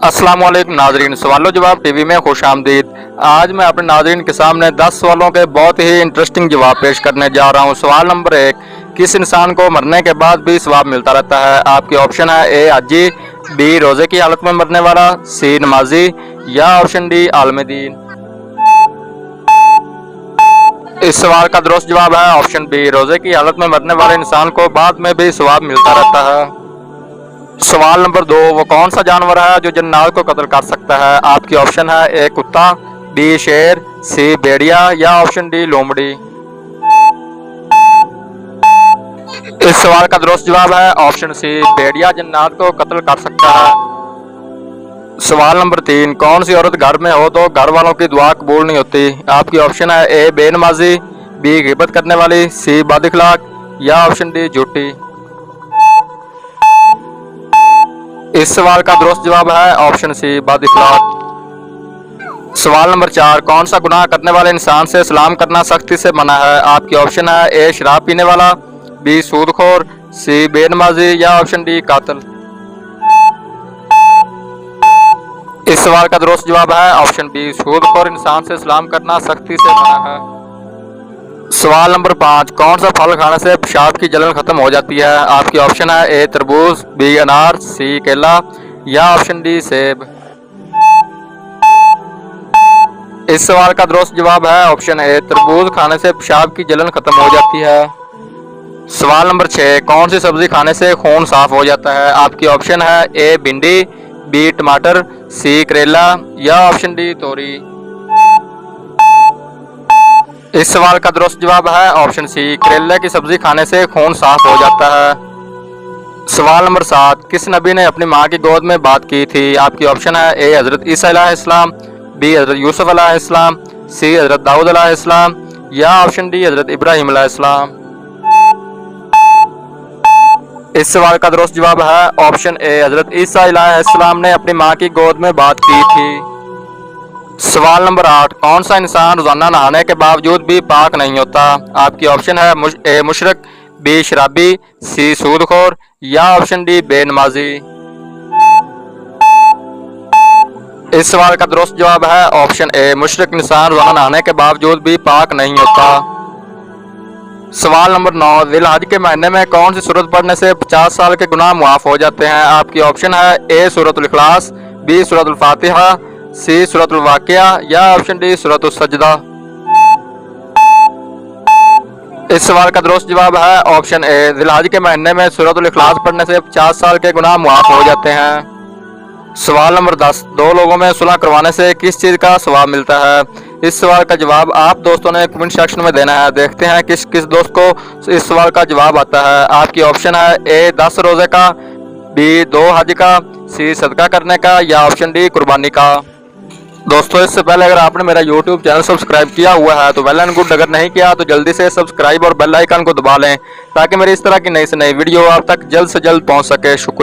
अस्सलाम वालेकुम नाजरीन, सवालों जवाब टीवी में खुश आमदीद। आज मैं अपने नाजरीन के सामने 10 सवालों के बहुत ही इंटरेस्टिंग जवाब पेश करने जा रहा हूं। सवाल नंबर 1, किस इंसान को मरने के बाद भी सवाब मिलता रहता है? आपके ऑप्शन है ए हाजी, बी रोजे की हालत में मरने वाला, सी नमाजी या ऑप्शन डी आलम दीन। इस सवाल का दुरुस्त जवाब है ऑप्शन बी, रोजे की हालत में मरने वाले इंसान को बाद में भी सवाब मिलता रहता है। सवाल नंबर 2, वो कौन सा जानवर है जो जन्नात को कत्ल कर सकता है? आपकी ऑप्शन है ए कुत्ता, बी शेर, सी भेड़िया या ऑप्शन डी लोमड़ी। इस सवाल का दुरुस्त जवाब है ऑप्शन सी, भेड़िया जन्नात को कत्ल कर सकता है। सवाल नंबर 3, कौन सी औरत घर में हो तो घर वालों की दुआ कबूल नहीं होती? आपकी ऑप्शन है ए बेनमाजी, बी गिबत करने वाली, सी बदअखलाक या ऑप्शन डी झूठी। इस सवाल का दुरुस्त जवाब है ऑप्शन सी बदअखलाक। सवाल नंबर 4, कौन सा गुनाह करने वाले इंसान से सलाम करना सख्ती से मना है? आपकी ऑप्शन है ए शराब पीने वाला, बी सूदखोर, सी बेनमाजी या ऑप्शन डी कातिल। इस सवाल का दुरुस्त जवाब है ऑप्शन बी, सूदखोर इंसान से सलाम करना सख्ती से मना है। सवाल नंबर 5, कौन सा फल खाने से पेशाब की जलन खत्म हो जाती है? आपकी ऑप्शन है ए तरबूज, बी अनार, सी केला या ऑप्शन डी सेब। इस सवाल का दुरुस्त जवाब है ऑप्शन ए, तरबूज खाने से पेशाब की जलन खत्म हो जाती है। सवाल नंबर 6, कौन सी सब्जी खाने से खून साफ हो जाता है? आपकी ऑप्शन है ए भिंडी, बी टमाटर, सी करेला या ऑप्शन डी तोरी। इस सवाल का दुरुस्त जवाब है ऑप्शन सी, करेले की सब्जी खाने से खून साफ हो जाता है। सवाल नंबर 7, किस नबी ने अपनी मां की गोद में बात की थी? आपकी ऑप्शन है ए हजरत ईसा अलैहिस्सलाम, बी हजरत यूसुफ अलैहिस्सलाम, सी हजरत दाऊद अलैहिस्सलाम या ऑप्शन डी हजरत इब्राहिम अलैहिस्सलाम। इस सवाल का दुरुस्त जवाब है ऑप्शन ए, हजरत ईसा अलैहिस्सलाम ने अपनी मां की गोद में बात की थी। सवाल नंबर 8, कौन सा इंसान रोजाना नहाने के बावजूद भी पाक नहीं होता? आपकी ऑप्शन है ए मुशरक, बी शराबी, सी सूदखोर या ऑप्शन डी बेनमाजी। इस सवाल का दुरुस्त जवाब है ऑप्शन ए, मुशरक इंसान रोजाना नहाने के बावजूद भी पाक नहीं होता। सवाल नंबर 9, जिलहज के महीने में कौन सी सूरत पढ़ने से 50 साल के गुनाह मुआफ हो जाते हैं? आपकी ऑप्शन है ए सूरतुल इखलास, बी सूरतुल फातिहा, सी सूरतुल वाक़िया या ऑप्शन डी सूरतुल सजदा। इस सवाल का दुरुस्त जवाब है ऑप्शन ए, जिलहज के महीने में सूरतुल इखलास पढ़ने से 50 साल के गुनाह मुआफ हो जाते हैं। सवाल नंबर 10, दो लोगों में सुलह करवाने से किस चीज़ का सवाब मिलता है? इस सवाल का जवाब आप दोस्तों ने कमेंट सेक्शन में देना है। देखते हैं किस किस दोस्त को इस सवाल का जवाब आता है। आपकी ऑप्शन है ए 10 रोजे का, बी 2 हज का, सी सदका करने का या ऑप्शन डी कुर्बानी का। दोस्तों, इससे पहले अगर आपने मेरा YouTube चैनल सब्सक्राइब किया हुआ है तो वेल एंड गुड, अगर नहीं किया तो जल्दी से सब्सक्राइब और बेल आइकन को दबा लें ताकि मेरी इस तरह की नई से नई वीडियो आप तक जल्द से जल्द पहुंच सके। शुक्रिया।